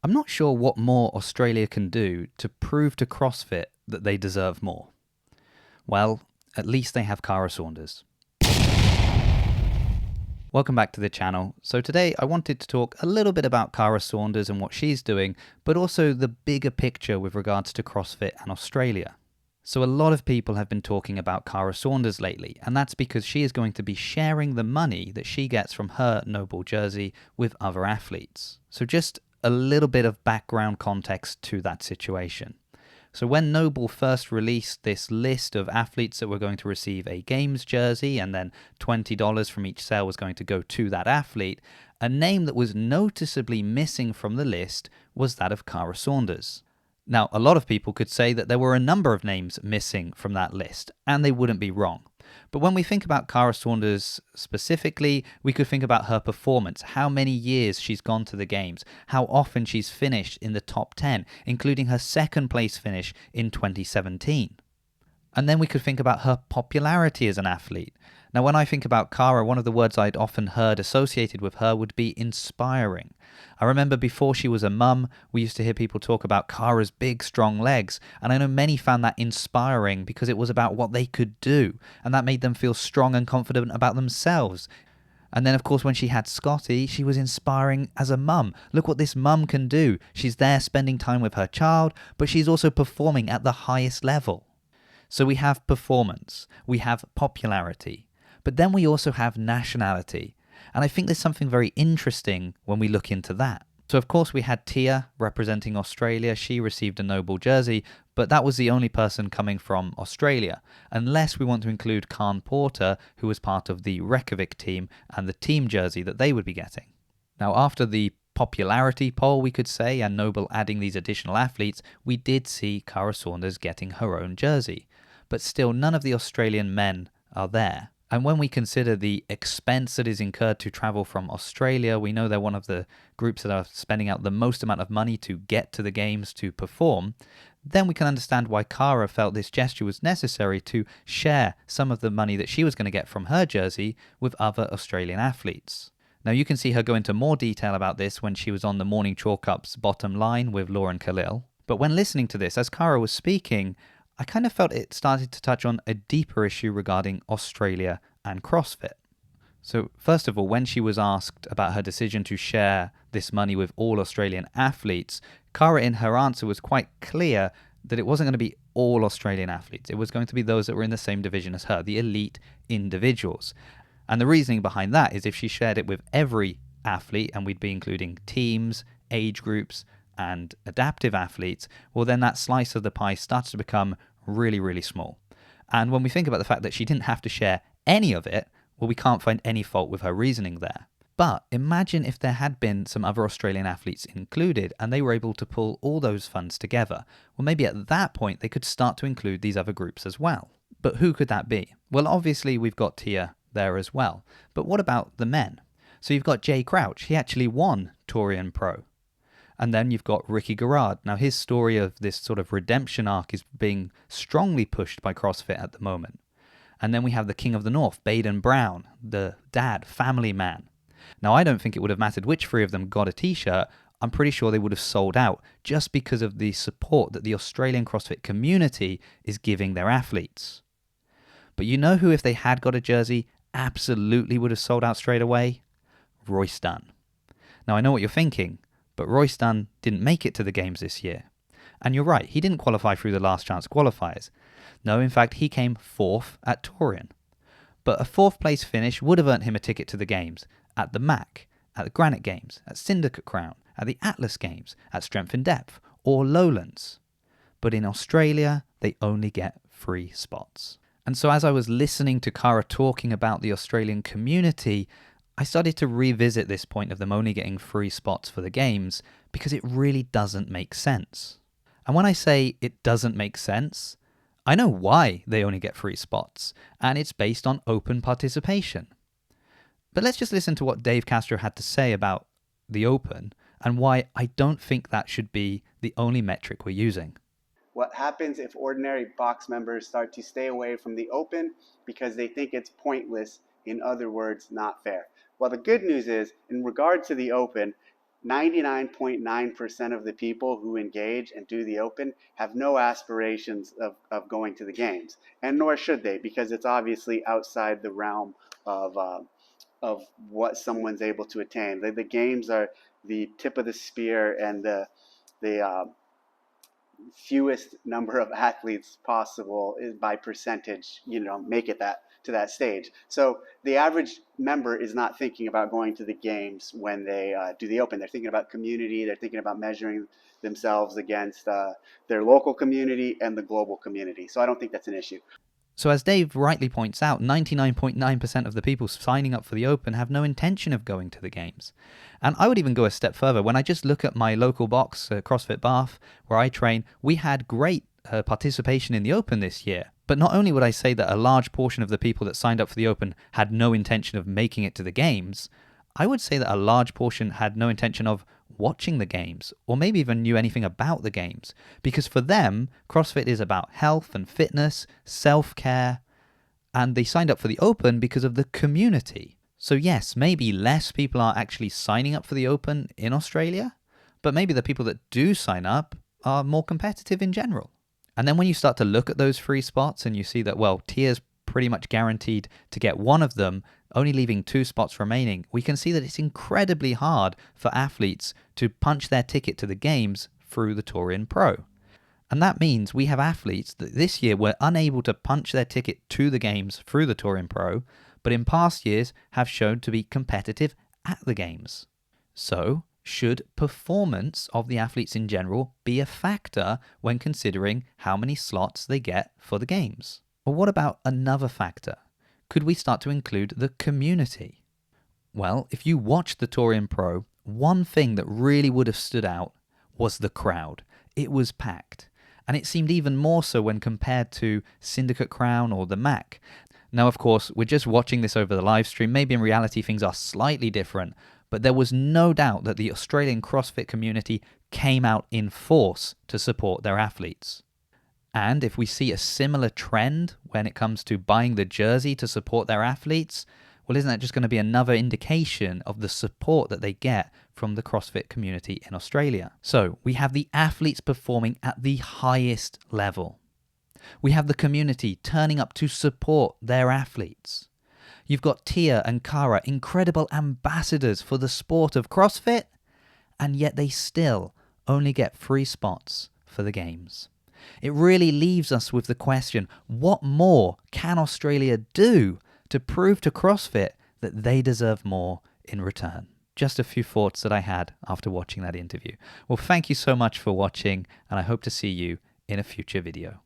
I'm not sure what more Australia can do to prove to CrossFit that they deserve more. Well, at least they have Cara Saunders. Welcome back to the channel. So today I wanted to talk a little bit about Cara Saunders and what she's doing, but also the bigger picture with regards to CrossFit and Australia. So a lot of people have been talking about Cara Saunders lately, and that's because she is going to be sharing the money that she gets from her Noble jersey with other athletes. So just a little bit of background context to that situation. So when Noble first released this list of athletes that were going to receive a Games jersey and then $20 from each sale was going to go to that athlete, a name that was noticeably missing from the list was that of Cara Saunders. Now, a lot of people could say that there were a number of names missing from that list, and they wouldn't be wrong. But when we think about Cara Saunders specifically, we could think about her performance, how many years she's gone to the Games, how often she's finished in the top 10, including her second place finish in 2017. And then we could think about her popularity as an athlete. Now, when I think about Cara, one of the words I'd often heard associated with her would be inspiring. I remember before she was a mum, we used to hear people talk about Cara's big, strong legs, and I know many found that inspiring because it was about what they could do, and that made them feel strong and confident about themselves. And then, of course, when she had Scotty, she was inspiring as a mum. Look what this mum can do. She's there spending time with her child, but she's also performing at the highest level. So we have performance, we have popularity, but then we also have nationality. And I think there's something very interesting when we look into that. So of course we had Tia representing Australia. She received a Noble jersey, but that was the only person coming from Australia, unless we want to include Khan Porter, who was part of the Reykjavik team and the team jersey that they would be getting. Now after the popularity poll, we could say, and Noble adding these additional athletes, we did see Cara Saunders getting her own jersey. But still, none of the Australian men are there. And when we consider the expense that is incurred to travel from Australia, we know they're one of the groups that are spending out the most amount of money to get to the Games to perform, then we can understand why Cara felt this gesture was necessary to share some of the money that she was going to get from her jersey with other Australian athletes. Now you can see her go into more detail about this when she was on the Morning Chalk Up's Bottom Line with Lauren Khalil. But when listening to this, as Cara was speaking, I kind of felt it started to touch on a deeper issue regarding Australia and CrossFit. So first of all, when she was asked about her decision to share this money with all Australian athletes, Cara in her answer was quite clear that it wasn't going to be all Australian athletes. It was going to be those that were in the same division as her, the elite individuals. And the reasoning behind that is if she shared it with every athlete, and we'd be including teams, age groups, and adaptive athletes, well then that slice of the pie starts to become really, really small. And when we think about the fact that she didn't have to share any of it, well, we can't find any fault with her reasoning there. But imagine if there had been some other Australian athletes included and they were able to pull all those funds together. Well, maybe at that point they could start to include these other groups as well. But who could that be? Well, obviously we've got Tia there as well. But what about the men? So you've got Jay Crouch. He actually won Torian Pro. And then you've got Ricky Garrard. Now his story of this sort of redemption arc is being strongly pushed by CrossFit at the moment. And then we have the King of the North, Baden Brown, the dad, family man. Now I don't think it would have mattered which three of them got a t-shirt. I'm pretty sure they would have sold out just because of the support that the Australian CrossFit community is giving their athletes. But you know who, if they had got a jersey, absolutely would have sold out straight away? Royce Dunn. Now I know what you're thinking, but Royce Dunn didn't make it to the Games this year. And you're right, he didn't qualify through the last chance qualifiers. No, in fact, he came fourth at Torian. But a fourth place finish would have earned him a ticket to the Games at the MAC, at the Granite Games, at Syndicate Crown, at the Atlas Games, at Strength in Depth, or Lowlands. But in Australia, they only get 3 spots. And so as I was listening to Cara talking about the Australian community, I started to revisit this point of them only getting 3 spots for the Games because it really doesn't make sense. And when I say it doesn't make sense, I know why they only get 3 spots, and it's based on open participation. But let's just listen to what Dave Castro had to say about the Open and why I don't think that should be the only metric we're using. What happens if ordinary box members start to stay away from the Open because they think it's pointless, in other words, not fair? Well, the good news is, in regard to the Open, 99.9% of the people who engage and do the open have no aspirations of going to the games, and nor should they, because it's obviously outside the realm of what someone's able to attain. The games are the tip of the spear, and the fewest number of athletes possible by percentage, make it that to that stage. So the average member is not thinking about going to the games when they do the open. They're thinking about community. They're thinking about measuring themselves against their local community and the global community. So I don't think that's an issue. So as Dave rightly points out, 99.9% of the people signing up for the Open have no intention of going to the games. And I would even go a step further. When I just look at my local box, CrossFit Bath, where I train, we had great participation in the Open this year. But not only would I say that a large portion of the people that signed up for the Open had no intention of making it to the games, I would say that a large portion had no intention of watching the games, or maybe even knew anything about the games. Because for them, CrossFit is about health and fitness, self-care, and they signed up for the Open because of the community. So yes, maybe less people are actually signing up for the Open in Australia, but maybe the people that do sign up are more competitive in general. And then when you start to look at those free spots and you see that, well, Tia's pretty much guaranteed to get one of them, only leaving 2 spots remaining, we can see that it's incredibly hard for athletes to punch their ticket to the games through the Tour Pro. And that means we have athletes that this year were unable to punch their ticket to the games through the Tour Pro, but in past years have shown to be competitive at the games. So, should performance of the athletes in general be a factor when considering how many slots they get for the games? Or what about another factor? Could we start to include the community? Well, if you watched the Tour Pro, one thing that really would have stood out was the crowd. It was packed. And it seemed even more so when compared to Syndicate Crown or the MAC. Now, of course, we're just watching this over the live stream. Maybe in reality things are slightly different, but there was no doubt that the Australian CrossFit community came out in force to support their athletes. And if we see a similar trend when it comes to buying the jersey to support their athletes, well, isn't that just going to be another indication of the support that they get from the CrossFit community in Australia? So we have the athletes performing at the highest level. We have the community turning up to support their athletes. You've got Tia and Cara, incredible ambassadors for the sport of CrossFit, and yet they still only get 3 spots for the games. It really leaves us with the question, what more can Australia do to prove to CrossFit that they deserve more in return? Just a few thoughts that I had after watching that interview. Well, thank you so much for watching, and I hope to see you in a future video.